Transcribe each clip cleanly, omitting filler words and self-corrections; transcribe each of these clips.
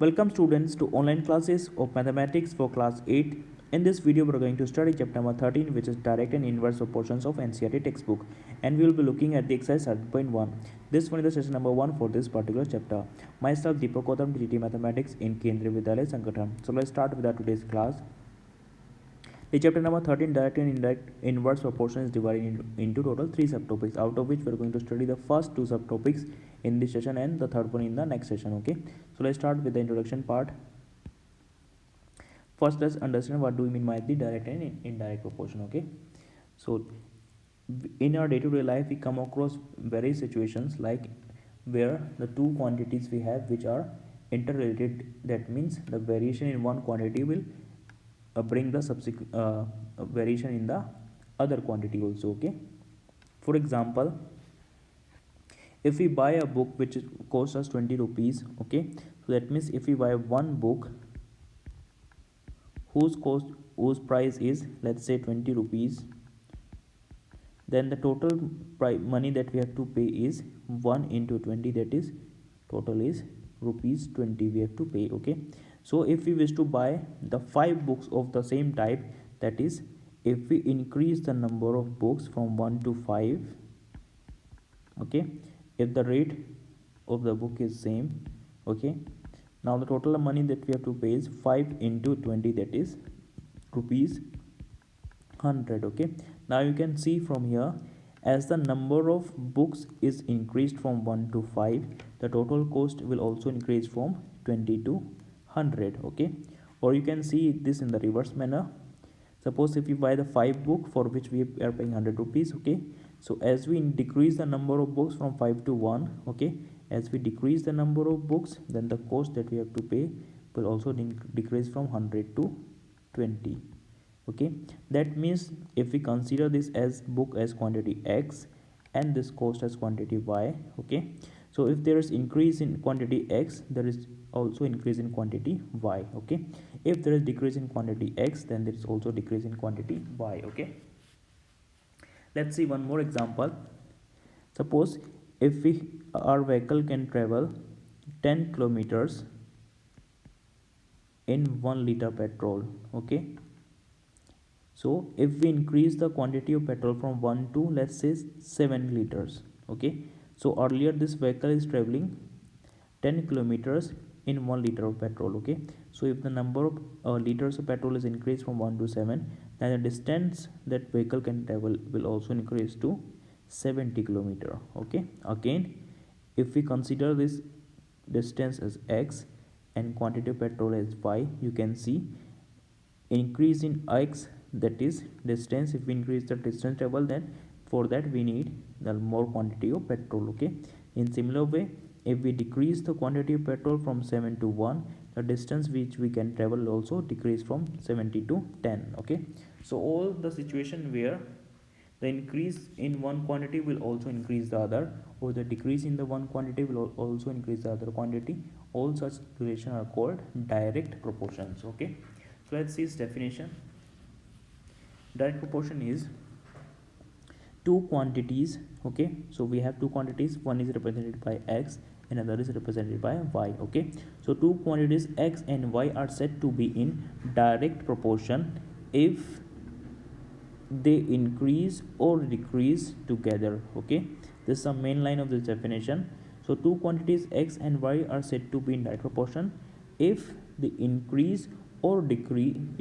Welcome students to online classes of mathematics for class 8. In this video we are going to study chapter number 13, which is direct and inverse proportions of NCERT textbook, and we will be looking at the exercise 7.1. This one is the session number 1 for this particular chapter. Myself Deepak Gautam, DT Mathematics in Kendriya Vidyalaya Sangathan. So let's start with our today's class. The chapter number 13, direct and indirect inverse proportion, is divided into total 3 subtopics, out of which we are going to study the first 2 subtopics in this session and the third one in the next session. Okay, so let's start with the introduction part. First, let's understand what do we mean by the direct and indirect proportion. Okay, so in our day-to-day life we come across various situations like where the two quantities we have which are interrelated. That means the variation in one quantity will bring the subsequent variation in the other quantity also. Okay, for example, if we buy a book which costs us 20 rupees, okay, so that means if we buy one book whose price is, let's say, 20 rupees, then the total money that we have to pay is 1 into 20, that is total is rupees 20 we have to pay. Okay, so if we wish to buy the 5 books of the same type, that is if we increase the number of books from 1 to 5, okay, if the rate of the book is same, okay, now the total money that we have to pay is 5 into 20, that is rupees 100. Okay, now you can see from here, as the number of books is increased from 1 to 5, the total cost will also increase from 20 to 100. Okay, or you can see this in the reverse manner. Suppose if you buy the 5 book for which we are paying 100 rupees, okay, so as we decrease the number of books from 5 to 1, okay, as we decrease the number of books, then the cost that we have to pay will also decrease from 100 to 20. Okay, that means if we consider this as book as quantity X and this cost as quantity Y, okay, so if there is increase in quantity X, there is also increase in quantity Y. Okay, if there is decrease in quantity X, then there is also decrease in quantity Y. Okay, let's see one more example. Suppose if our vehicle can travel 10 kilometers in 1 liter petrol. Okay, so if we increase the quantity of petrol from 1 to, let's say, 7 liters, okay, so earlier this vehicle is traveling 10 kilometers in 1 liter of petrol. Okay, so if the number of liters of petrol is increased from 1 to 7, then the distance that vehicle can travel will also increase to 70 kilometer. Okay, again, if we consider this distance as X and quantity of petrol as Y, you can see increase in X, that is distance. If we increase the distance travel, then for that we need the more quantity of petrol. Okay, in similar way, if we decrease the quantity of petrol from 7 to 1, the distance which we can travel will also decrease from 70 to 10. Okay, so all the situation where the increase in one quantity will also increase the other, or the decrease in the one quantity will also increase the other quantity, all such relations are called direct proportions. Okay, so let's see its definition. Direct proportion is two quantities. Okay, so we have two quantities, one is represented by X and another is represented by Y. Okay, so two quantities X and Y are said to be in direct proportion if they increase or decrease together. Okay, this is the main line of this definition. So two quantities X and Y are said to be in direct proportion if they increase or decrease,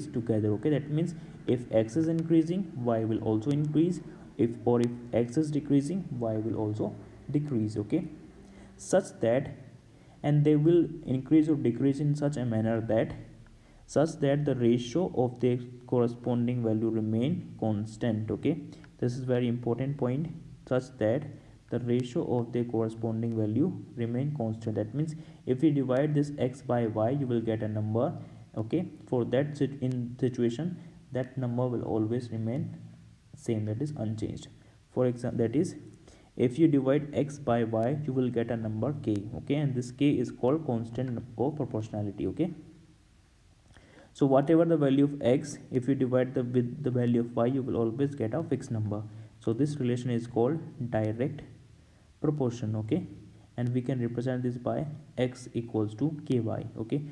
together. Okay, that means if X is increasing, Y will also increase, if X is decreasing, Y will also decrease. Okay, such that, and they will increase or decrease in such a manner that the ratio of the corresponding value remain constant. Okay, this is very important point, such that the ratio of the corresponding value remain constant. That means if we divide this X by Y, you will get a number. Okay, for that in situation, that number will always remain same, that is unchanged. For example, that is if you divide X by Y, you will get a number K. Okay, and this K is called constant of proportionality. Okay, so whatever the value of X, if you divide with the value of Y, you will always get a fixed number. So this relation is called direct proportion. Okay, and we can represent this by x equals to ky. Okay,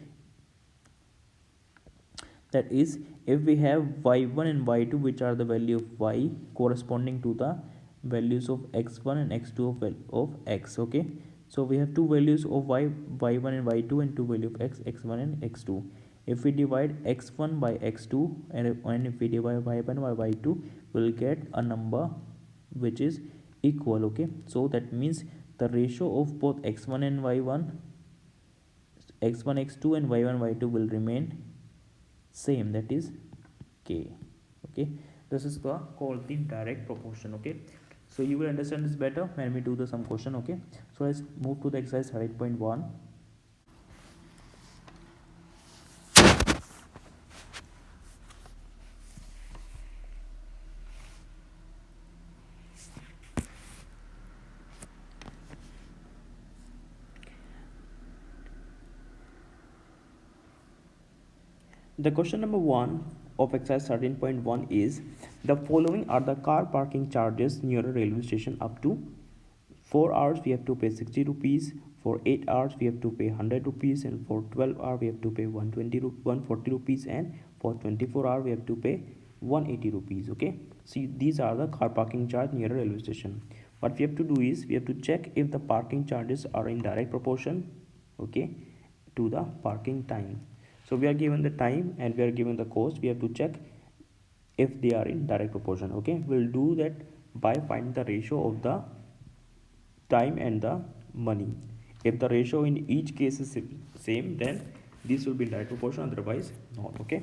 that is, if we have y1 and y2, which are the value of y corresponding to the values of x1 and x2 of x. Okay, so we have two values of y1 and y2, and two value of x1 and x2. If we divide x1 by x2, and if we divide y1 by y2, we'll get a number which is equal. Okay, so that means the ratio of both x1 and y1, x1 x2 and y1 y2 will remain same, that is k. Okay, this is the called the direct proportion. Okay, so you will understand this better when we do the sum question. Okay, so let's move to the exercise 8.1. The question number 1 of exercise 13.1 is, the following are the car parking charges near a railway station. Up to 4 hours we have to pay 60 rupees, for 8 hours we have to pay 100 rupees, and for 12 hours we have to pay 140 rupees, and for 24 hours we have to pay 180 rupees. Okay, see, these are the car parking charge near a railway station. What we have to do is, we have to check if the parking charges are in direct proportion, okay, to the parking time. So we are given the time and we are given the cost. We have to check if they are in direct proportion. Okay, we'll do that by finding the ratio of the time and the money. If the ratio in each case is same, then this will be in direct proportion, otherwise not. Okay,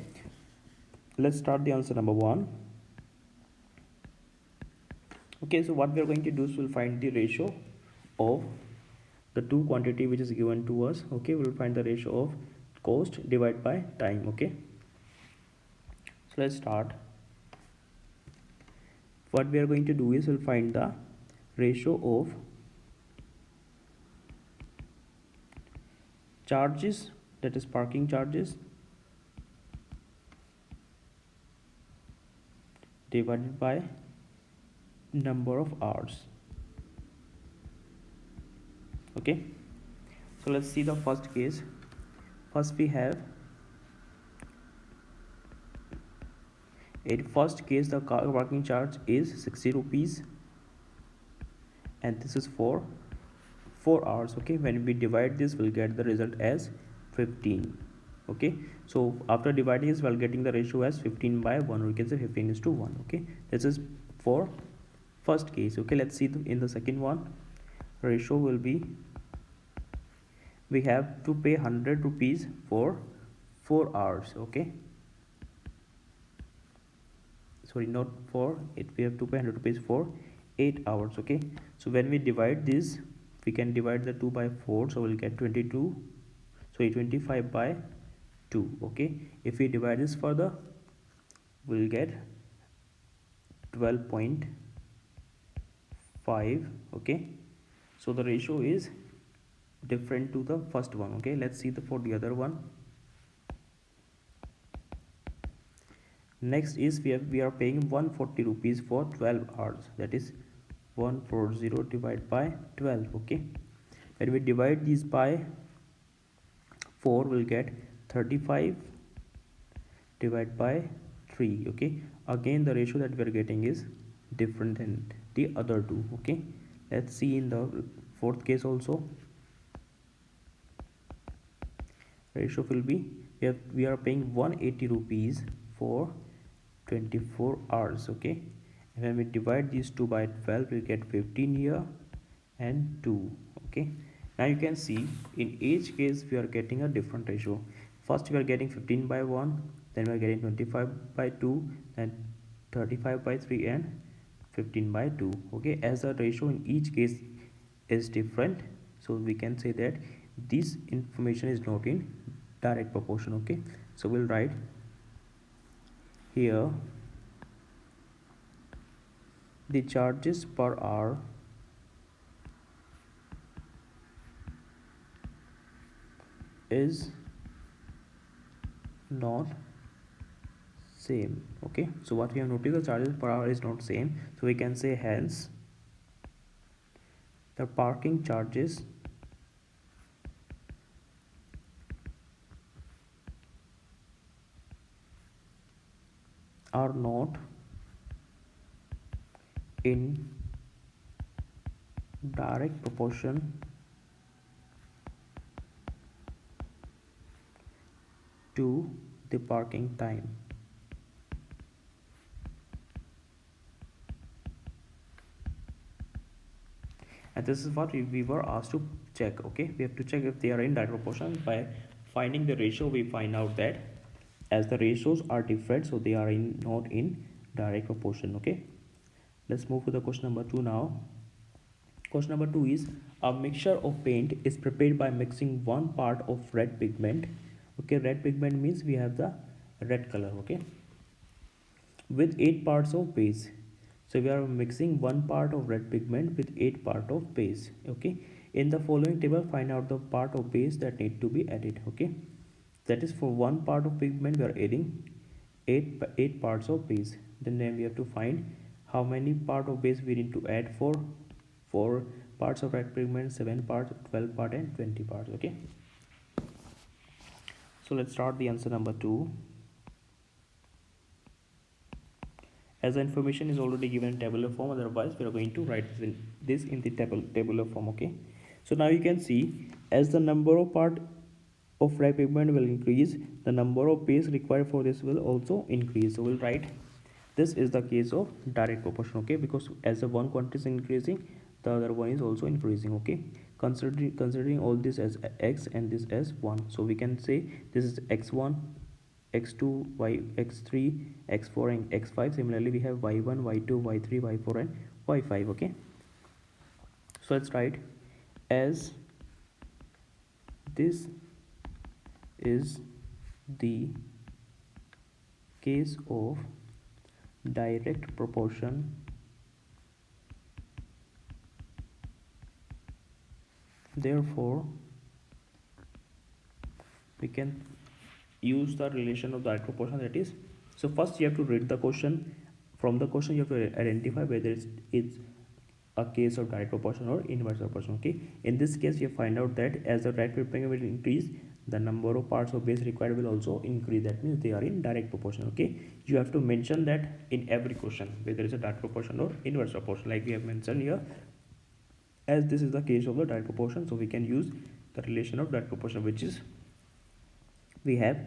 let's start the answer number 1. Okay, so what we are going to do is, we'll find the ratio of the two quantity which is given to us. Okay, we'll find the ratio of cost divided by time. Okay, so let's start. What we are going to do is, we'll find the ratio of charges, that is parking charges, divided by number of hours. Okay, so let's see the first case. First we have, in first case the car parking charge is 60 rupees, and this is for 4 hours. Okay, when we divide this, we'll get the result as 15. Okay, so after dividing this, we're getting the ratio as 15 by 1, or we can say 15 is to 1. Okay, this is for first case. Okay, let's see in the second one. Ratio will be, we have to pay 100 rupees for 4 hours. Okay, sorry, not for it, we have to pay 100 rupees for 8 hours. Okay, so when we divide this, we can divide the 2 by 4, so we'll get 25 by 2. Okay, if we divide this further, we'll get 12.5. okay, so the ratio is different to the first one. Okay, let's see for the other one. Next is, we are paying 140 rupees for 12 hours, that is 140 divided by 12. Okay, when we divide these by 4, we'll get 35 divided by 3. Okay, again the ratio that we are getting is different than the other two. Okay, let's see in the fourth case also. Ratio will be, we are paying 180 rupees for 24 hours. Okay, and when we divide these 2 by 12, we get 15 here and 2. Okay, now you can see in each case we are getting a different ratio. First we are getting 15 by 1, then we are getting 25 by 2, then 35 by 3, and 15 by 2. Okay, as the ratio in each case is different, so we can say that this information is not in direct proportion. Okay, so we'll write here, the charges per hour is not same. Okay, so what we have noticed, the charges per hour is not same, so we can say hence the parking charges are not in direct proportion to the parking time. And this is what we were asked to check. Okay, we have to check if they are in direct proportion. By finding the ratio, we find out that as the ratios are different, so they are not in direct proportion. Okay, let's move to the question number 2 now. Question number 2 is, a mixture of paint is prepared by mixing one part of red pigment. Okay, red pigment means we have the red color. Okay, with 8 parts of base. So we are mixing one part of red pigment with 8 part of base. Okay, in the following table find out the part of base that need to be added. Okay, that is for one part of pigment we are adding 8 parts of base. Then we have to find how many part of base we need to add for 4 parts of red pigment, 7 parts, 12 part and 20 parts. Okay, so let's start the answer number 2. As the information is already given in tabular form, otherwise we are going to write this in the tabular form. Okay, so now you can see as the number of part of red pigment will increase, the number of base required for this will also increase. So we'll write this is the case of direct proportion. Okay, because as the one quantity is increasing, the other one is also increasing. Okay, considering all this as x and this as 1, so we can say this is x1, x2, x3, x4 and x5. Similarly we have y1, y2, y3, y4 and y5. Okay, so let's write as this is the case of direct proportion, therefore we can use the relation of direct proportion. That is, so first you have to read the question. From the question you have to identify whether it's a case of direct proportion or inverse proportion. Okay, in this case you find out that as the red pigment will increase, the number of parts of base required will also increase. That means they are in direct proportion. Okay, you have to mention that in every question whether it's a direct proportion or inverse proportion, like we have mentioned here. As this is the case of the direct proportion, so we can use the relation of direct proportion, which is we have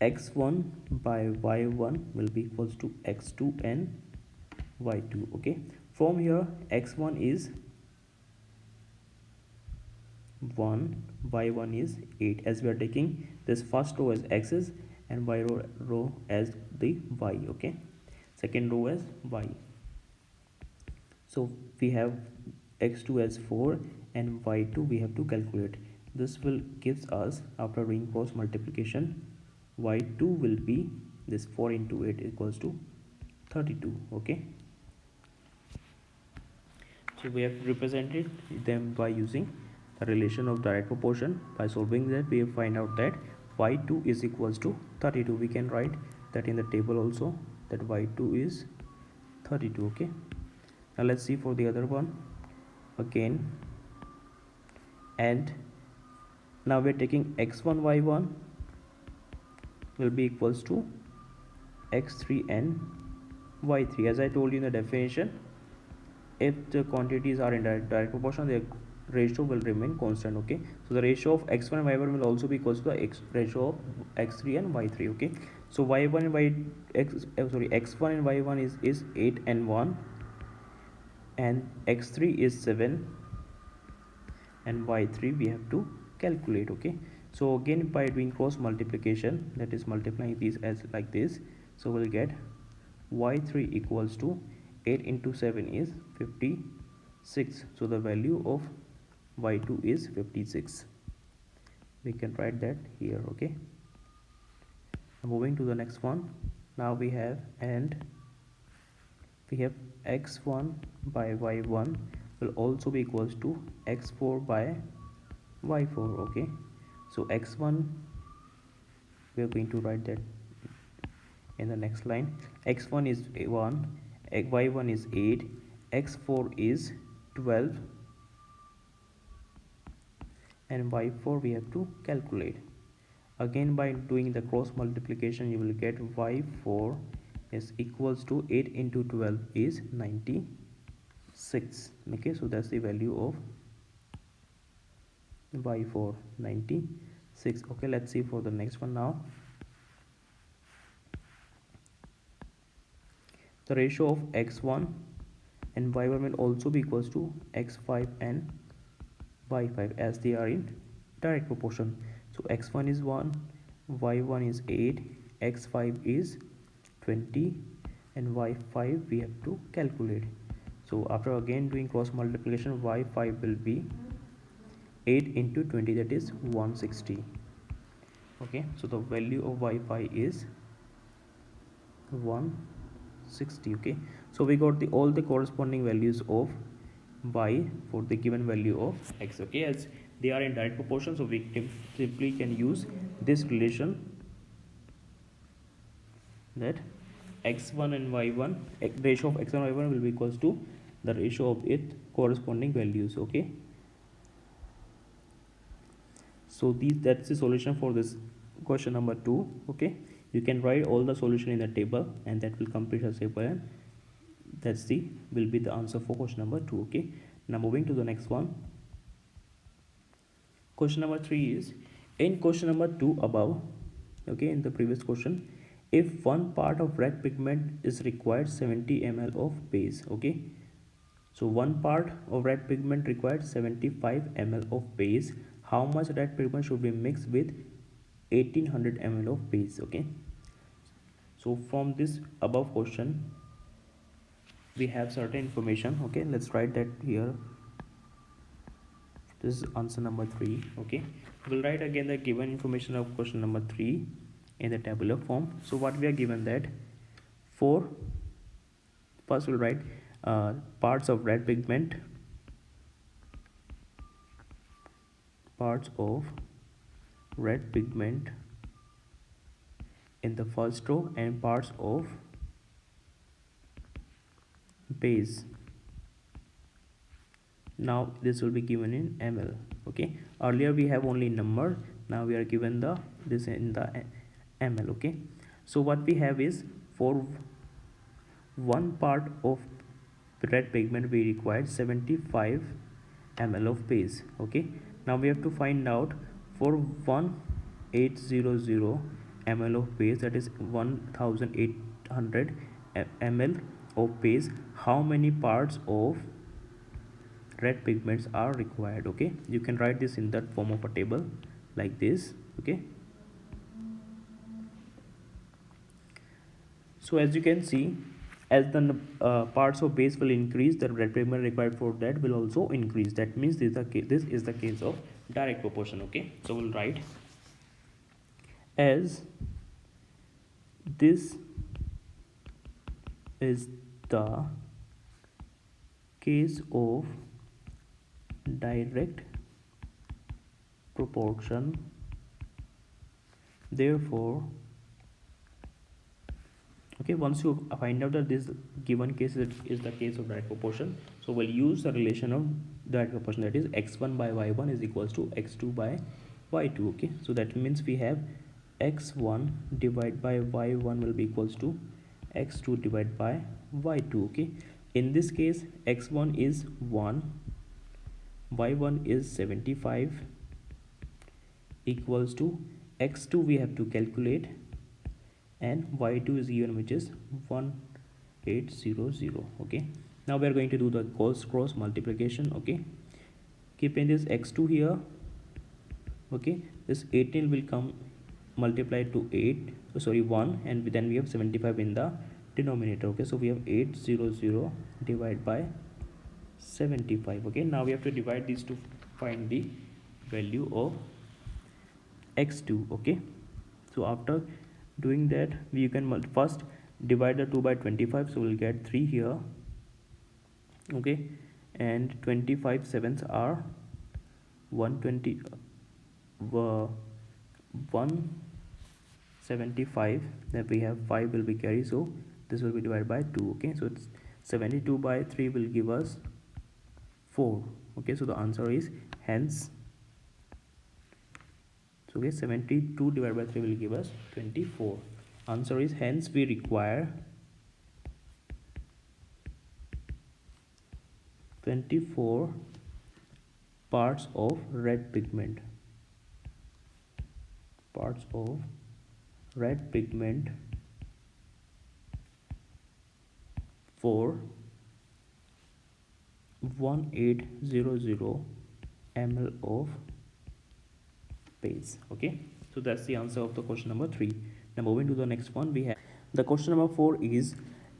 x1 by y1 will be equals to x2 and y2. Okay, from here x1 is 1, y1 is 8, as we are taking this first row as x's and y row as the y. Okay, second row as y. So we have x2 as 4 and y2 we have to calculate. This will gives us, after doing cross multiplication, y2 will be this 4 into 8 equals to 32. Okay, so we have represented them by using the relation of direct proportion. By solving that we find out that y2 is equals to 32. We can write that in the table also, that y2 is 32. Okay, now let's see for the other one again. And now we're taking x1 y1 will be equals to x3 and y3. As I told you in the definition, if the quantities are in direct proportion, the ratio will remain constant. Okay, so the ratio of x1 and y1 will also be equals to the ratio of x3 and y3. Okay, so y1 and x1 and y1 is 8 and 1, and x3 is 7, and y3 we have to calculate. Okay, so again by doing cross multiplication, that is multiplying these as like this, so we'll get y3 equals to 8 into 7 is 56. So the value of y2 is 56. We can write that here. Okay, moving to the next one. Now we have x1 by y1 will also be equals to x4 by y4. Okay, so x1 we are going to write that in the next line. X1 is 1, y1 is 8, x4 is 12, and y4 we have to calculate. Again by doing the cross multiplication, you will get y4 is equals to 8 into 12 is 96. Okay, so that's the value of y for 96. Okay, let's see for the next one now. The ratio of x1 and y1 will also be equals to x5 and y5 as they are in direct proportion. So x1 is 1, y1 is 8, x5 is 20, and y5 we have to calculate. So after again doing cross multiplication, y5 will be 8 into 20, that is 160. Okay, so the value of y5 is 160. Okay, so we got all the corresponding values of y for the given value of x. Okay, as they are in direct proportion, so we simply can use this relation that x1 and y1, ratio of x1 and y1 will be equals to the ratio of its corresponding values. Okay, so that's the solution for this question number 2. Okay, you can write all the solution in the table and that will complete the table, and that's the will be the answer for question number 2. Okay, now moving to the next one. Question number 3 is in question number 2 above. Okay, in the previous question, if one part of red pigment is required 70 ml of base. Okay, so one part of red pigment required 75 ml of base. How much red pigment should be mixed with 1800 ml of base? Okay, so from this above question we have certain information. Okay, let's write that here. This is answer number 3. Okay, we'll write again the given information of question number 3 in the tabular form. So what we are given that for first we'll write parts of red pigment, in the first row, and parts of base. Now this will be given in ml. Okay, earlier we have only number, now we are given this in the ml. Okay, so what we have is for one part of red pigment we required 75 ml of base. Okay, now we have to find out for 1800 ml of base, that is 1800 ml of base, how many parts of red pigments are required. Okay, you can write this in that form of a table like this. Okay, so as you can see, as the parts of base will increase, the red pigment required for that will also increase. That means this is the case of direct proportion. Okay, so we'll write as this is the case of direct proportion, therefore, okay, once you find out that this given case is the case of direct proportion, so we'll use the relation of direct proportion, that is x1 by y1 is equals to x2 by y2. Okay, so that means we have x1 divided by y1 will be equals to x2 divided by y2. Okay, in this case x1 is 1, y1 is 75 equals to x2 we have to calculate, and y2 is given, which is 1800. Okay, now we are going to do the cross multiplication. Okay, keeping this x2 here. Okay, this 18 will come multiplied to 1, and then we have 75 in the denominator. Okay, so we have 800 divided by 75. Okay, now we have to divide these to find the value of x2. Okay, so after doing that, we can first divide the 2 by 25, so we'll get 3 here. Okay, and 25 sevens are 120, 175, then we have 5 will be carried, so this will be divided by 2. Okay, so it's 72 by 3 will give us 4. Okay, so the answer is hence, so okay, 72 divided by 3 will give us 24. Answer is hence we require 24 parts of red pigment. Parts of red pigment for 1800 ml of paste. Okay, so that's the answer of the question number 3. Now moving to the next one, we have the question number 4 is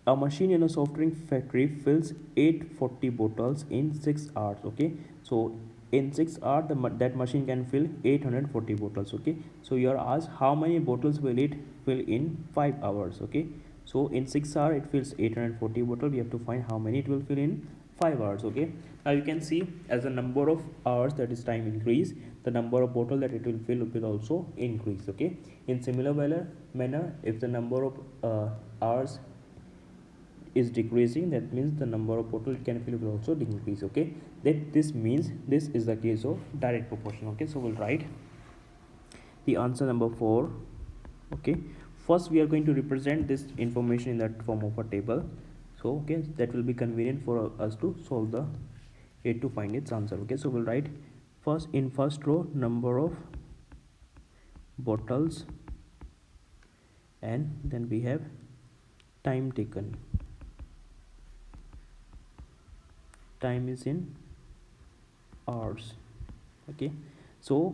a machine in a soft drink factory fills 840 bottles in 6 hours. Okay, so in 6 hours that machine can fill 840 bottles. Okay, so you are asked how many bottles will it fill in 5 hours. Okay, so in 6 hours it fills 840 bottles. We have to find how many it will fill in 5 hours. Okay, now you can see as the number of hours, that is time, increase, the number of bottle that it will fill will also increase. Okay, in similar manner, if the number of hours is decreasing, that means the number of bottle it can fill will also decrease. Okay, that this means this is the case of direct proportion. Okay, so we'll write the answer number 4. Okay, first we are going to represent this information in that form of a table. So okay, that will be convenient for us to solve the it to find its answer. Okay, so we'll write first in first row number of bottles, and then we have time taken. Time is in hours. Okay, so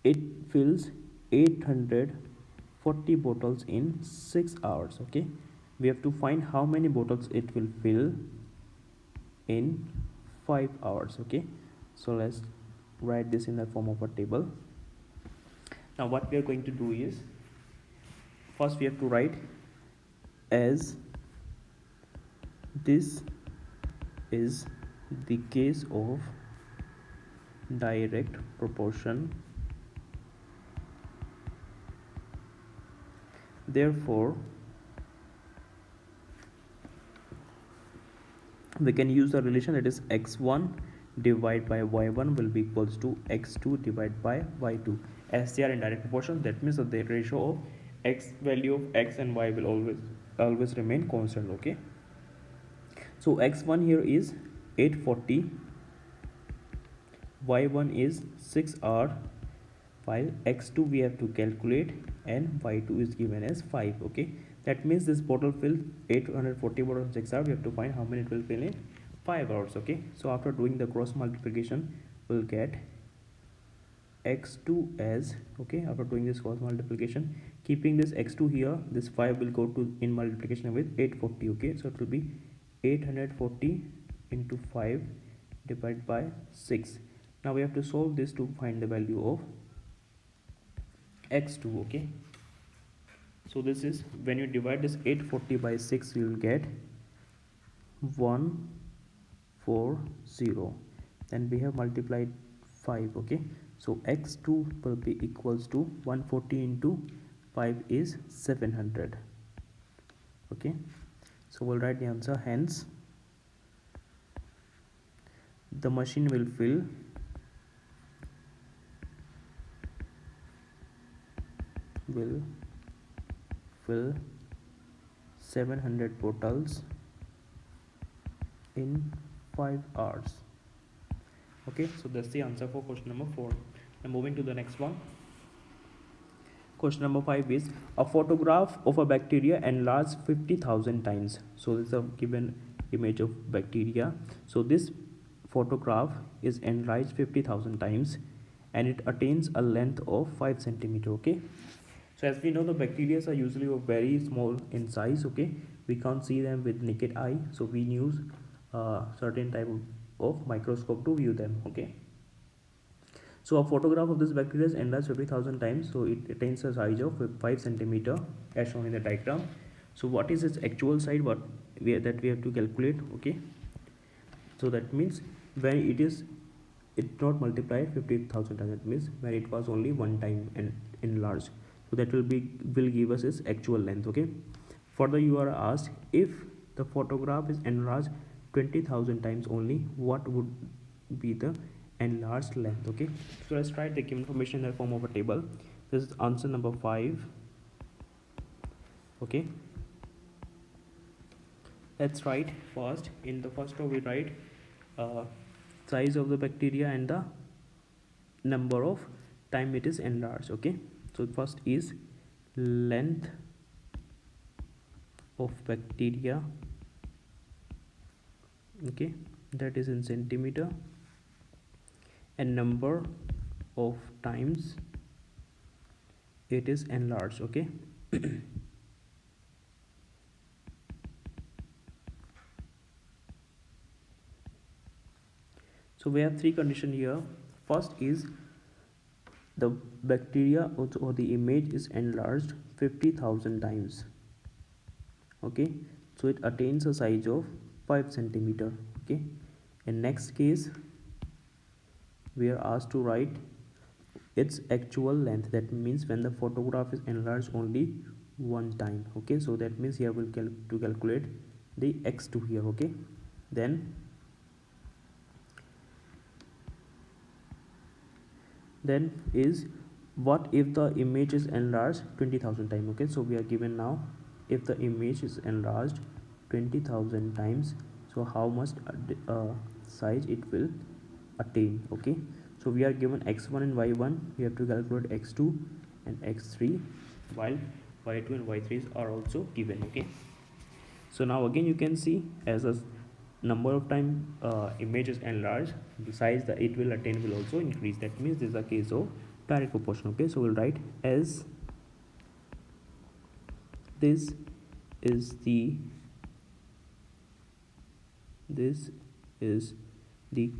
it fills 840 bottles in 6 hours. Okay, we have to find how many bottles it will fill in 5 hours. Okay, so let's write this in the form of a table. Now what we are going to do is, first we have to write as this is the case of direct proportion, therefore we can use the relation that is x1 divided by y1 will be equals to x2 divided by y2. As they are in direct proportion, that means that the ratio of x value of x and y will always remain constant. Okay, so x1 here is 840, y1 is 6 hour, while x2 we have to calculate and y2 is given as 5. Okay, that means this bottle fills 840 bottles in 6 hours. We have to find how many it will fill in 5 hours. Okay, so after doing the cross multiplication, we'll get x2 as, okay, after doing this cross multiplication, keeping this x2 here, this 5 will go to in multiplication with 840. Okay, so it will be 840 into 5 divided by 6. Now we have to solve this to find the value of x2. Okay, so this is, when you divide this 840 by 6, you will get 140. Then we have multiplied 5. Okay, so x2 will be equals to 140 into 5 is 700. Okay, so we'll write the answer. Hence the machine will fill 700 bottles in 5 hours. Okay, so that's the answer for question number 4. Now moving to the next one. Question number 5 is a photograph of a bacteria enlarged 50,000 times. So this is a given image of bacteria. So this photograph is enlarged 50,000 times and it attains a length of 5 centimeter. Okay, so as we know, the bacteria are usually very small in size. Okay, we can't see them with naked eye, so we use certain type of microscope to view them. Okay, so a photograph of this bacteria is enlarged 50,000 times, so it attains a size of 5 centimeter as shown in the diagram. So what is its actual size, we have to calculate. Okay, so that means when it not multiplied 50,000 times, that means when it was only one time and enlarged, so that will give us its actual length. Okay, further you are asked if the photograph is enlarged 20,000 times only, what would be the enlarged length. Okay, so let's write the given information in the form of a table. This is answer number 5. Okay, Let's write first. In the first row we write uh, size of the bacteria and the number of time it is enlarged. Okay, so first is length of bacteria, okay, that is in centimeter, and number of times it is enlarged. Okay, so we have three conditions here. First is the bacteria or the image is enlarged 50,000 times. Okay, so it attains a size of 5 centimeter. Okay, in next case we are asked to write its actual length. That means when the photograph is enlarged only one time. Okay, so that means here we'll to calculate the x2 here. Okay, then is what if the image is enlarged 20,000 times. Okay, so we are given now if the image is enlarged 20,000 times, so how much size it will attain. Okay, so we are given x1 and y1, we have to calculate x2 and x3, while y2 and y3 are also given. Okay, so now again you can see as a number of time image is enlarged, the size that it will attain will also increase. That means this is a case of direct proportion. Okay, so we'll write as this is the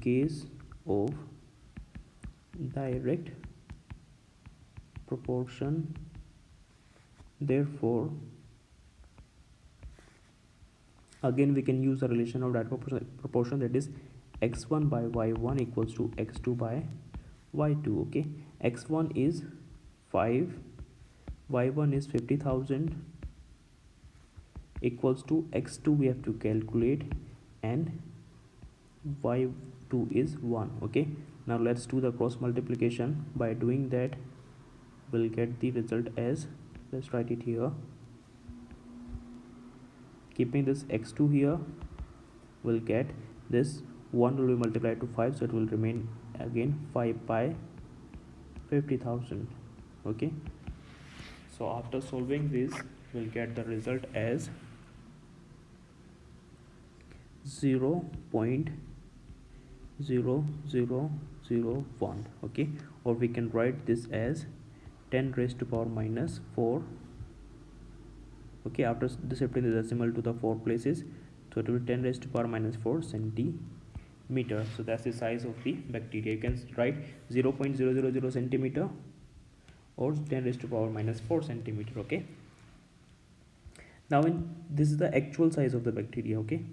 case of direct proportion. Therefore again we can use the relation of direct proportion, that is x1 by y1 equals to x2 by y2. Okay, x1 is 5, y1 is 50,000 equals to x2 we have to calculate, and y2 is 1. Okay, now let's do the cross multiplication. By doing that we'll get the result as, let's write it here, keeping this x2 here, we'll get this 1 will be multiplied to 5, so it will remain again 5 by 50,000. Okay, so after solving this we'll get the result as 0.0001. okay, or we can write this as 10 raised to power minus 4. okay, after shifting the decimal to the 4 places, so it will be 10 raised to power minus 4 centimeter. So that's the size of the bacteria. You can write 0.000 centimeter or 10 raised to power minus 4 centimeter. Okay, now this is the actual size of the bacteria. Okay,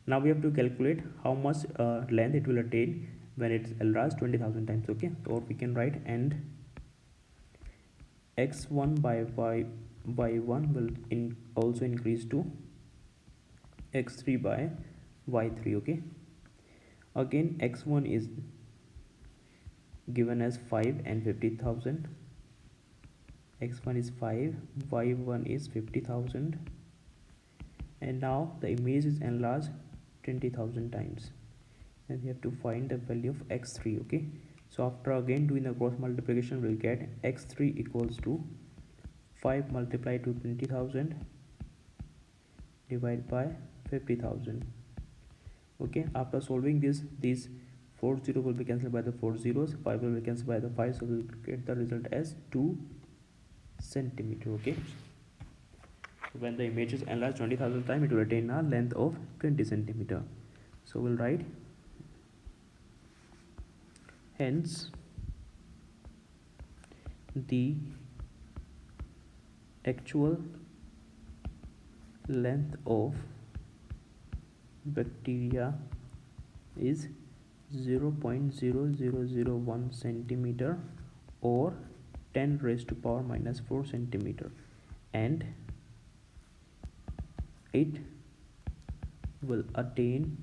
now we have to calculate how much length it will attain when it's enlarged 20,000 times. Okay, or we can write and x1 by y1 will also increase to x3 by y3. Okay, again x1 is given as 5 and 50,000. x1 is 5, y1 is 50,000, and now the image is enlarged 20,000 times, and we have to find the value of x3. Okay, so after again doing the cross multiplication we'll get x3 equals to 5 multiplied to 20,000 divided by 50,000. okay, after solving this, these 4 0 will be cancelled by the 4 zeros, 5 will be cancelled by the 5, so we'll get the result as 2 centimeter. Okay, when the image is enlarged 20,000 times, it will attain a length of 20 centimeter. So we'll write hence the actual length of bacteria is 0.0001 centimeter or 10 raised to power minus 4 centimeter, and it will attain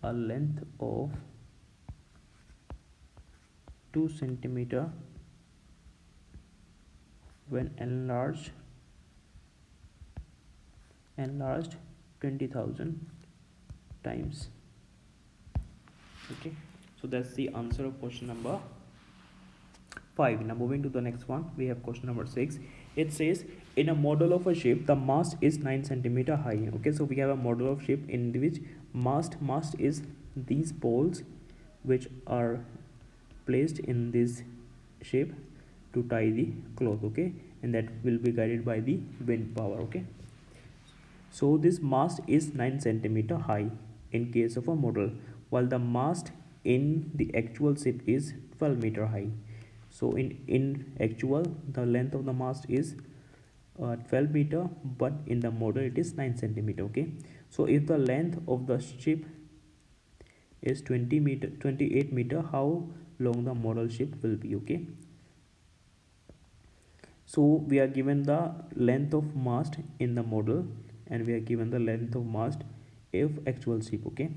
a length of 2 centimeter when enlarged 20,000 times. Okay, so that's the answer of question number 5. Now moving to the next one, we have question number 6. It says in a model of a ship the mast is 9 centimeter high. Okay, so we have a model of ship in which mast is these poles which are placed in this shape to tie the cloth. Okay, and that will be guided by the wind power. Okay, so this mast is 9 centimeter high in case of a model, while the mast in the actual ship is 12 meter high. So in actual the length of the mast is 12 meter, but in the model it is 9 centimeter. Okay, so if the length of the ship is 28 meter, how long the model ship will be? Okay, so we are given the length of mast in the model, and we are given the length of mast if actual ship. Okay,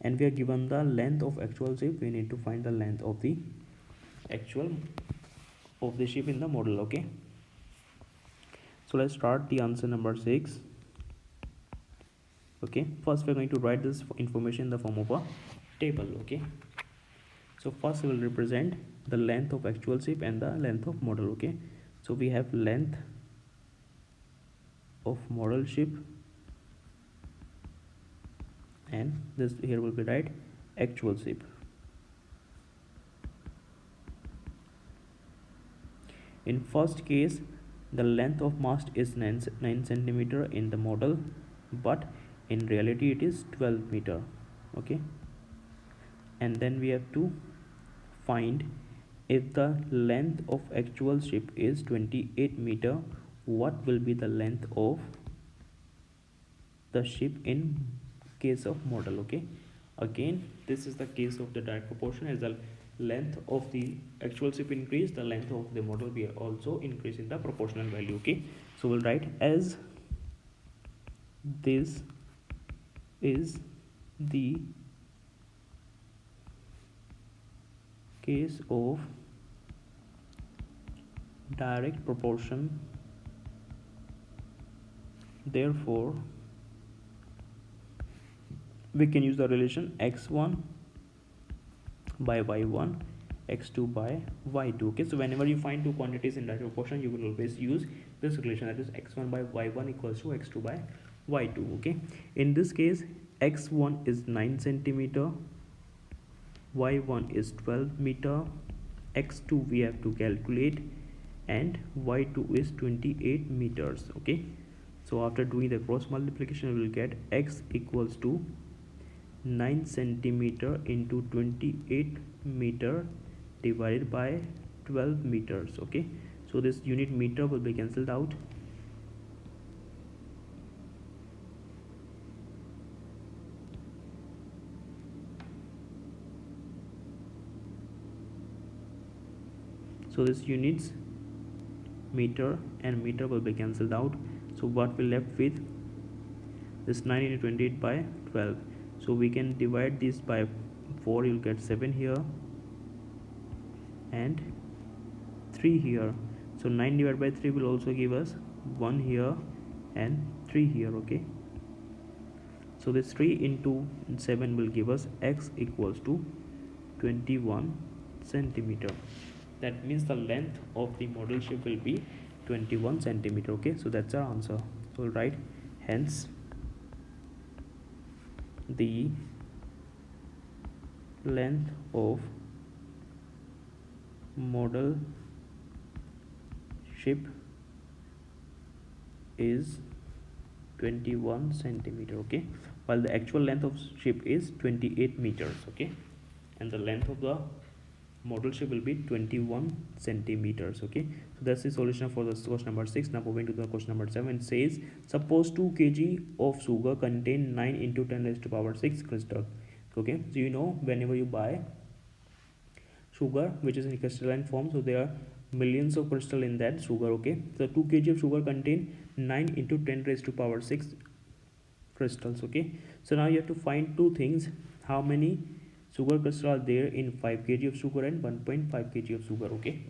and we are given the length of actual ship. We need to find the length of the actual of the ship in the model. Okay, so let's start the answer number 6. Okay, first we're going to write this information in the form of a table. Okay, so first we will represent the length of actual ship and the length of model. Okay, so we have length of model ship, and this here will be right actual ship. In first case the length of mast is 9 centimeter in the model, but in reality it is 12 meter. Okay, and then we have to find if the length of actual ship is 28 meter, what will be the length of the ship in case of model. Okay, again this is the case of the direct proportion. As the length of the actual ship increase, the length of the model will also increase in the proportional value. Okay, so we'll write as this is the case of direct proportion, therefore we can use the relation x1 by y1, x2 by y2. Okay, so whenever you find two quantities in direct proportion, you will always use this relation, that is x1 by y1 equals to x2 by y2. Okay, in this case x1 is 9 centimeter, y1 is 12 meter, x2 we have to calculate, and y2 is 28 meters. Okay, so after doing the cross multiplication we will get x equals to 9 centimeter into 28 meter divided by 12 meters. Okay, so this unit meter will be cancelled out, so this units meter and meter will be cancelled out. So what we left with this 9 into 28 by 12. So we can divide this by 4, you'll get 7 here and 3 here. So 9 divided by 3 will also give us 1 here and 3 here. Okay, so this 3 into 7 will give us x equals to 21 centimeter. That means the length of the model ship will be 21 centimeter. Okay, so that's our answer. So we'll write hence the length of model ship is 21 centimeter. Okay, while the actual length of ship is 28 meters. Okay, and the length of the model ship will be 21 centimeters. Okay, so that's the solution for the question number 6. Now moving to the question number 7. It says suppose 2 kg of sugar contain 9 into 10 raised to power 6 crystal. Okay, so you know whenever you buy sugar which is in crystalline form, so there are millions of crystal in that sugar. Okay, so 2 kg of sugar contain 9 into 10 raised to power 6 crystals. Okay, so now you have to find two things: how many sugar crystals are there in 5 kg of sugar and 1.5 kg of sugar. Okay,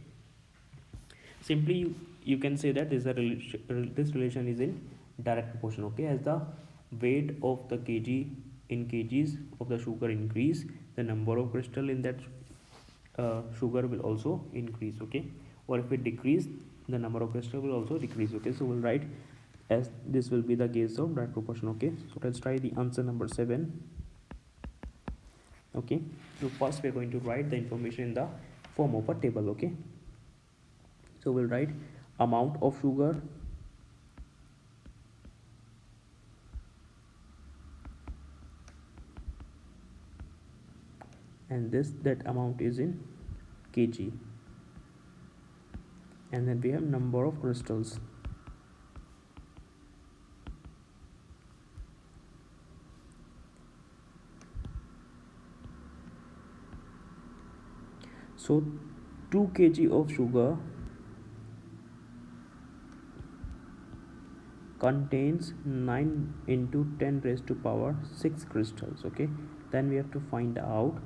simply you can say that this relation is in direct proportion. Okay, as the weight of the kg in kgs of the sugar increase, the number of crystal in that sugar will also increase. Okay, or if it decrease, the number of crystal will also decrease. Okay, so we'll write as this will be the case of direct proportion. Okay, so let's try the answer number 7. Okay, so first we are going to write the information in the form of a table. Okay, so we'll write amount of sugar, and that amount is in kg, and then we have number of crystals. So 2 kg of sugar contains 9 into 10 raised to power 6 crystals. Okay, then we have to find out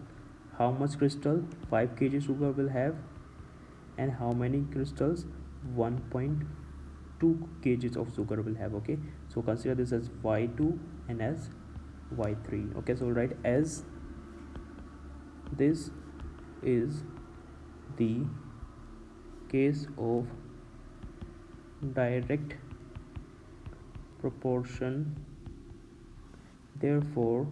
how much crystal 5 kg sugar will have and how many crystals 1.2 kgs of sugar will have. Okay, so consider this as y2 and as y3. Okay, so we'll write as this is the case of direct proportion, therefore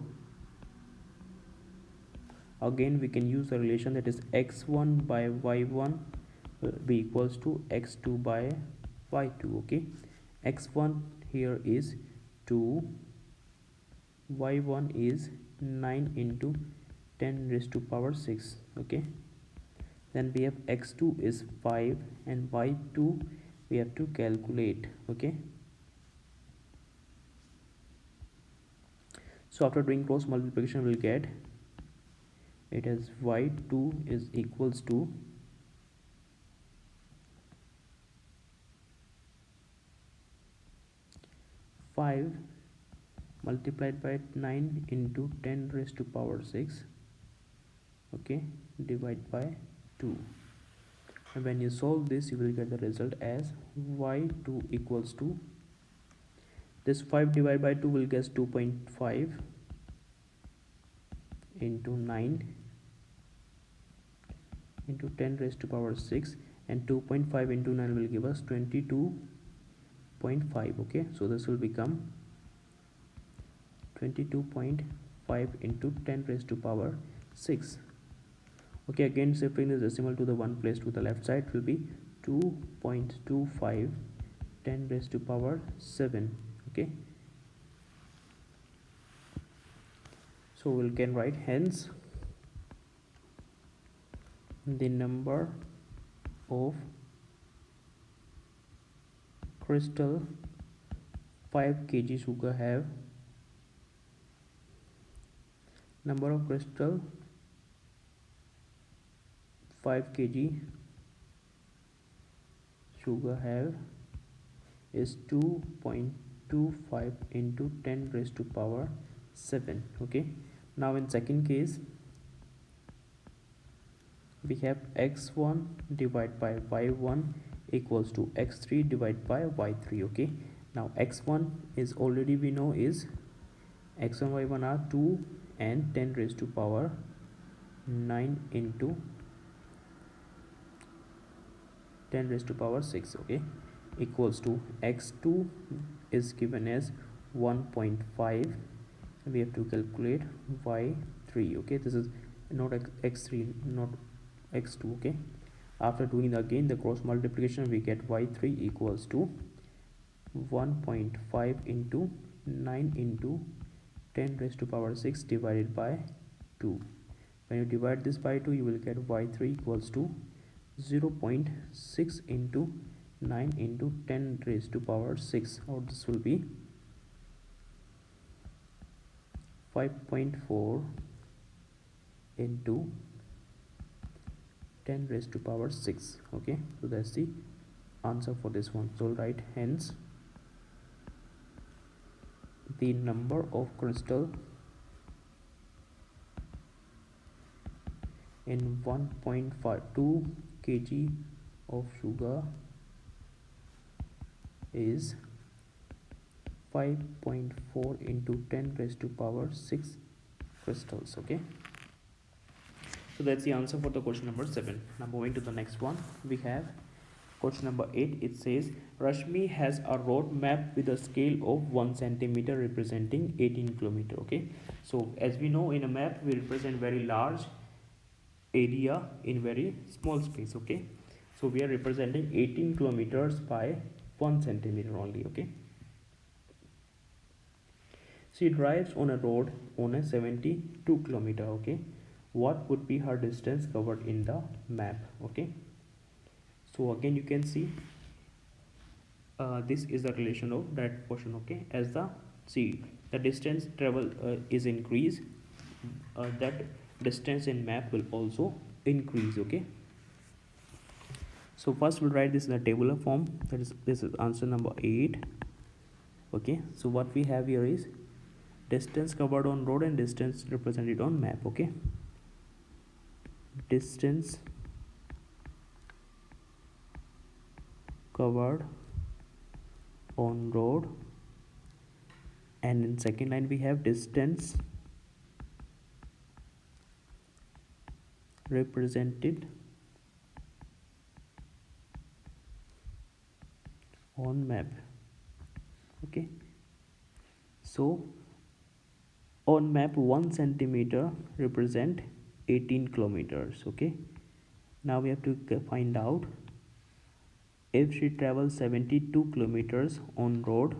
again we can use a relation that is x1 by y1 will be equals to x2 by y2. Okay, x1 here is 2, y1 is 9 into 10 raised to power 6. Okay, then we have x2 is 5 and y2 we have to calculate. Okay, so after doing cross multiplication we'll get it as y2 is equals to 5 multiplied by 9 into 10 raised to power 6. Okay, divide by 2, and when you solve this you will get the result as y2 equals to, this 5 divided by 2 will get 2.5 into 9 into 10 raised to power 6, and 2.5 into 9 will give us 22.5. Okay, so this will become 22.5 into 10 raised to power 6. Okay, again shifting this decimal to the one place to the left side will be 2.25 10 raised to power 7. Okay, so we can write hence the number of crystal 5 kg sugar have, number of crystal 5 kg sugar have is 2.25 into 10 raised to power 7. Okay, now in second case we have x1 divided by y1 equals to x3 divided by y3. Okay, now x1 is already we know is x1 y1 are 2 and 10 raised to power 9 into 10 raised to power 6. Okay, equals to x2 is given as 1.5, we have to calculate y3. Okay, this is not x3 not x2. Okay, after doing again the cross multiplication we get y3 equals to 1.5 into 9 into 10 raised to power 6 divided by 2. When you divide this by 2 you will get y3 equals to 0.6 into 9 into 10 raised to power 6, or this will be 5.4 into 10 raised to power 6. Okay, so that's the answer for this one. So write hence the number of crystal in 1.52 kg of sugar is 5.4 into 10 raised to power 6 crystals. Okay, so that's the answer for the question number 7. Now moving to the next one, we have question number 8. It says Rashmi has a road map with a scale of 1 centimeter representing 18 kilometer. Okay, so as we know, in a map we represent very large area in very small space. Okay, so we are representing 18 kilometers by 1 centimeter only. Okay, she drives on a road on a 72 kilometer. Okay, what would be her distance covered in the map? Okay, so again you can see this is the relation of that portion. Okay, as the distance travel is increased, that distance in map will also increase. Okay, so first we'll write this in a tabular form. That is, this is answer number 8. Okay, so what we have here is distance covered on road and distance represented on map. Okay, distance covered on road, and in second line we have distance represented on map. Okay, so on map 1 centimeter represent 18 kilometers. Okay, now we have to find out if she travels 72 kilometers on road,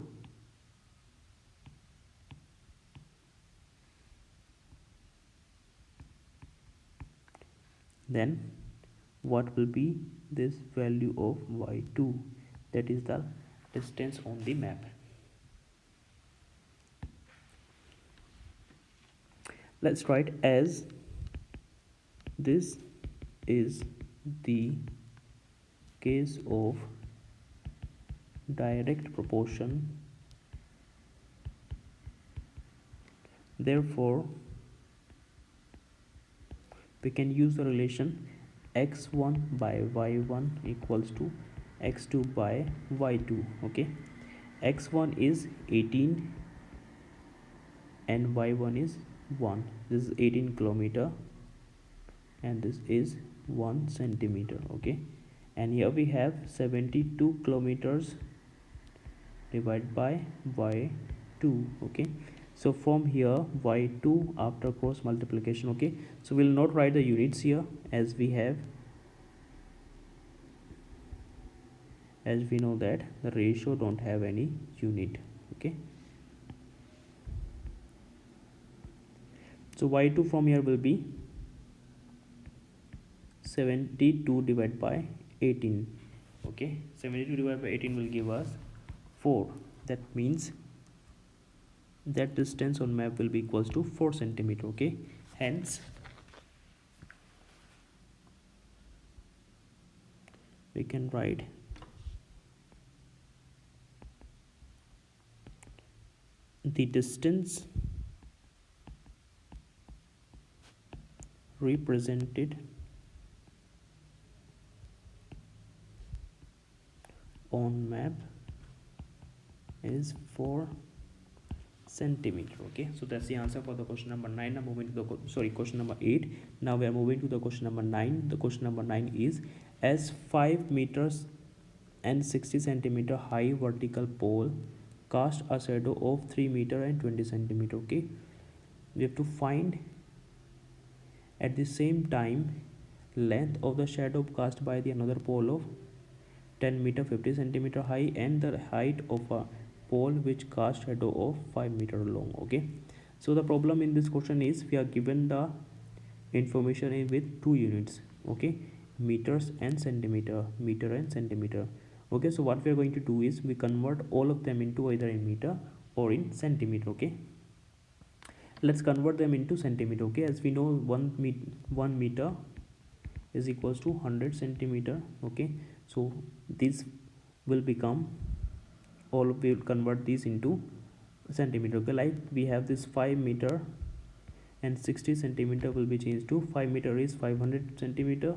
then what will be this value of y2, that is the distance on the map. Let's write as this is the case of direct proportion, therefore we can use the relation x1 by y1 equals to x2 by y2. Okay, x1 is 18 and y1 is 1. This is 18 kilometer and this is 1 centimeter. Okay, and here we have 72 kilometers divided by y2. Okay, so from here y2 after cross multiplication. Okay, so we'll not write the units here as we know that the ratio don't have any unit. Okay, so y2 from here will be 72 divided by 18. Okay, 72 divided by 18 will give us 4. That means that distance on map will be equals to 4 centimeter. Okay, hence we can write the distance represented on map is 4 centimeter. Okay, so that's the answer for the question number 9. Now moving to the question number 8. Now we are moving to the question number 9. The question number 9 is, as 5 meters and 60 centimeter high vertical pole cast a shadow of 3 meter and 20 centimeter. Okay, we have to find at the same time length of the shadow cast by the another pole of 10 meter 50 centimeter high and the height of a pole which cast shadow of 5 meter long. Okay, so the problem in this question is we are given the information in with two units. Okay, meters and centimeter, meter and centimeter. Okay, so what we are going to do is we convert all of them into either in meter or in centimeter. Okay, let's convert them into centimeter. Okay, as we know 1 meter is equals to 100 centimeter. Okay, so this will become, all we will convert these into centimeter. Okay, like we have this 5 meter and 60 centimeter will be changed to 5 meter is 500 centimeter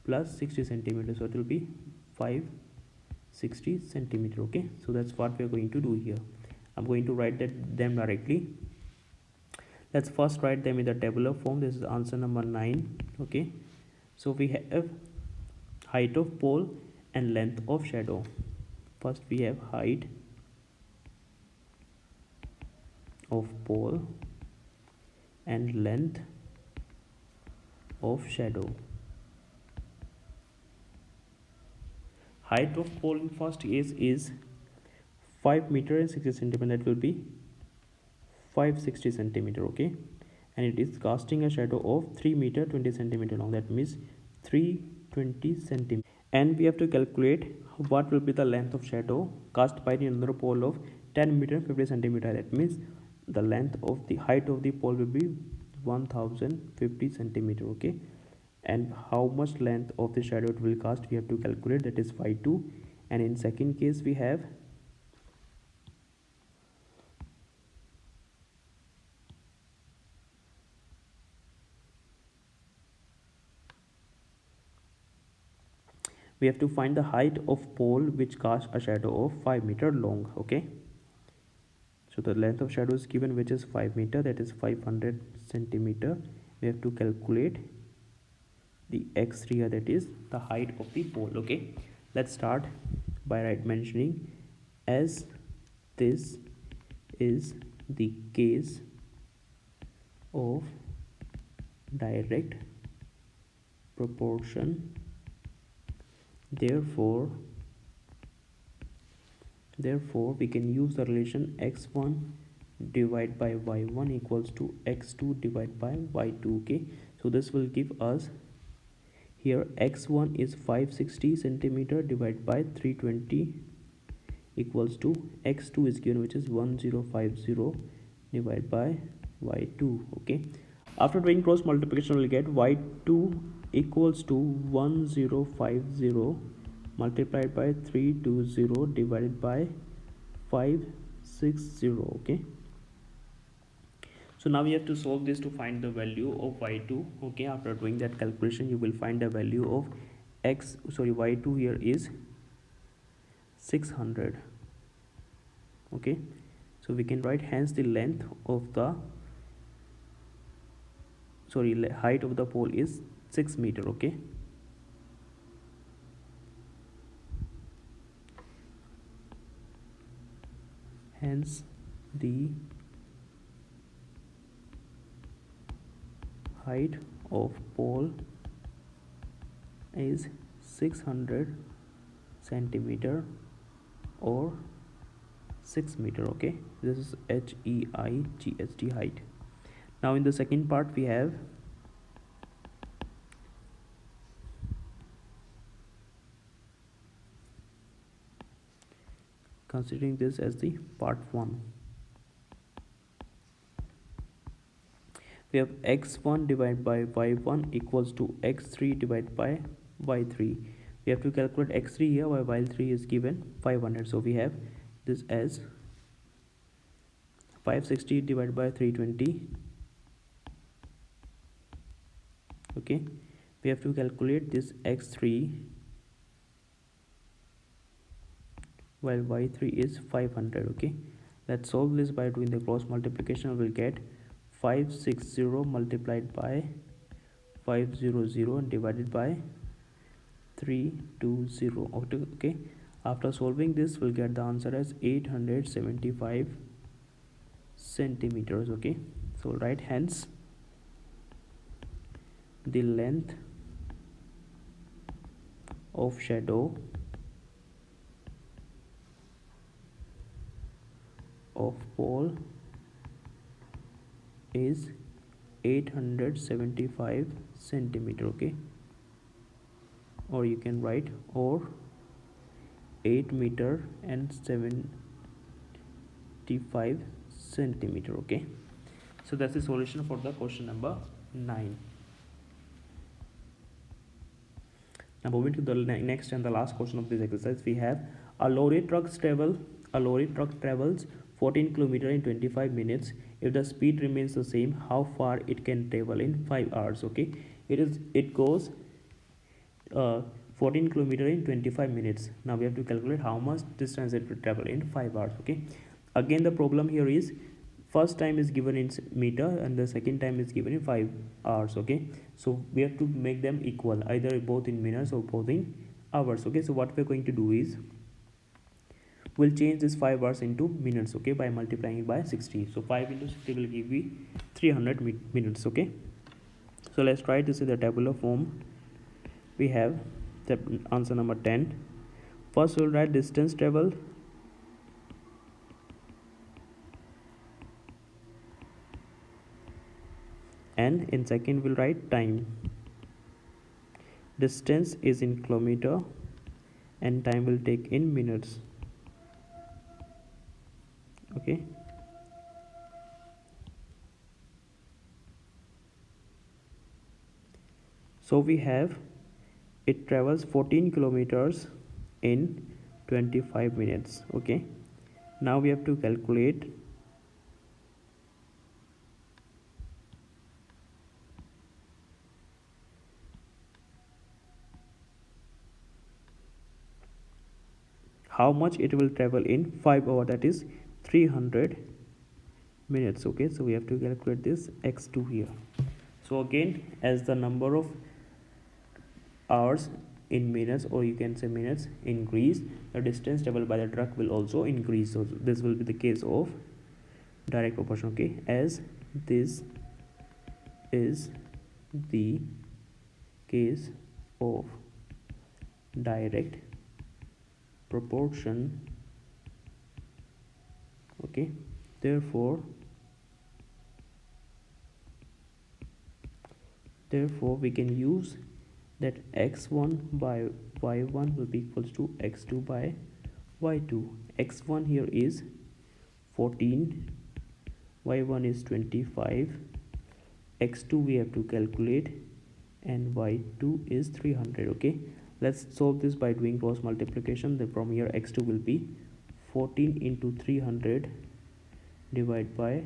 plus 60 centimeter, so it will be 560 centimeter. Okay, so that's what we are going to do here. I'm going to write them directly. Let's first write them in the tabular form. This is answer number 9. Okay, so we have height of pole and length of shadow. First we have height of pole and length of shadow. Height of pole in first case is 5 meter and 60 centimeter. That will be 560 centimeter. Okay, and it is casting a shadow of 3 meter 20 centimeter long. That means 320 centimeter. And we have to calculate what will be the length of shadow cast by the another pole of 10 meter 50 centimeter. That means the length of the height of the pole will be 1050 centimeter. Okay, and how much length of the shadow it will cast, we have to calculate. That is phi 2. And in second case we have to find the height of pole which casts a shadow of 5 meter long. Okay, so the length of shadow is given, which is 5 meter, that is 500 centimeter. We have to calculate the x3 here, that is the height of the pole. Okay, let's start by mentioning, as this is the case of direct proportion, therefore we can use the relation x1 divided by y1 equals to x2 divided by y2. Okay, so this will give us, here x1 is 560 centimeter divided by 320 equals to x2 is given, which is 1050 divided by y2. Okay, after doing cross multiplication we will get y2 equals to 1050 multiplied by 320 divided by 560. Okay, so now we have to solve this to find the value of y2. Okay, after doing that calculation you will find the value of y2 here is 600. Okay, so we can write, hence the length of the height of the pole is 6 meter. Okay, hence the height of pole is 600 centimeter or 6 meter. Okay, this is HEIGHT, height. Now in the second part we have considering this as the part 1. We have x1 divided by y1 equals to x3 divided by y3. We have to calculate x3 here, while y3 is given 500. So we have this as 560 divided by 320. Okay, we have to calculate this x3 while y3 is 500. Okay, let's solve this by doing the cross multiplication. We will get 560 multiplied by 500 divided by 320. Okay, after solving this we'll get the answer as 875 centimeters. Okay, so right, hence the length of shadow of pole is 875 centimeter. Okay, or you can write, or 8 meter and 75 centimeter. Okay, so that's the solution for the question number 9. Now moving to the next and the last question of this exercise, we have a lorry truck travels 14 km in 25 minutes. If the speed remains the same, how far it can travel in 5 hours? Okay, it goes 14 km in 25 minutes. Now we have to calculate how much distance it will travel in 5 hours. Okay, Again the problem here is first time is given in meter and the second time is given in 5 hours. Okay, so we have to make them equal, either both in minutes or both in hours. Okay, so what we're going to do is we'll change this 5 hours into minutes, okay, by multiplying it by 60. So 5 into 60 will give me 300 minutes. Okay, so let's try this in the tabular form. We have the answer number 10. First we'll write distance traveled, and in second we'll write time. Distance is in kilometer and time will take in minutes. Okay, so we have it travels 14 kilometers in 25 minutes. Okay, now we have to calculate how much it will travel in 5 hours, that is 300 minutes. Okay, so we have to calculate this x2 here. So again, as the number of hours in minutes, or you can say minutes, increase, the distance traveled by the truck will also increase. So this will be the case of direct proportion. Okay, as this is the case of direct proportion. Okay, therefore we can use that x1 by y1 will be equals to x2 by y2. x1 here is 14, y1 is 25, x2 we have to calculate, and y2 is 300. Okay, let's solve this by doing cross multiplication. Then from here x2 will be 14 into 300 divided by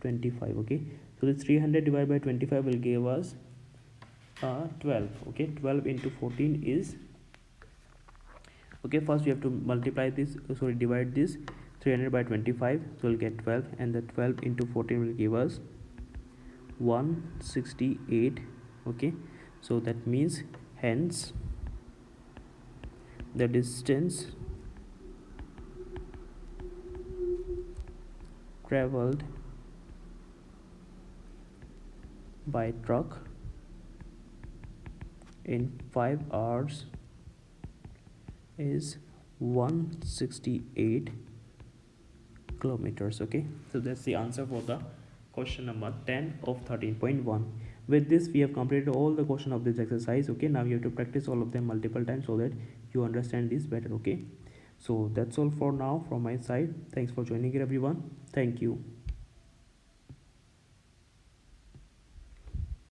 25. Okay, so this 300 divided by 25 will give us 12. Okay, 12 into 14 is, okay, first we have to multiply this, divide this 300 by 25, so we'll get 12, and the 12 into 14 will give us 168. Okay, so that means hence the distance traveled by truck in 5 hours is 168 kilometers. Okay, so that's the answer for the question number 10 of 13.1. With this we have completed all the question of this exercise. Okay, now you have to practice all of them multiple times so that you understand this better. Okay, so that's all for now from my side. Thanks for joining it, everyone. Thank you.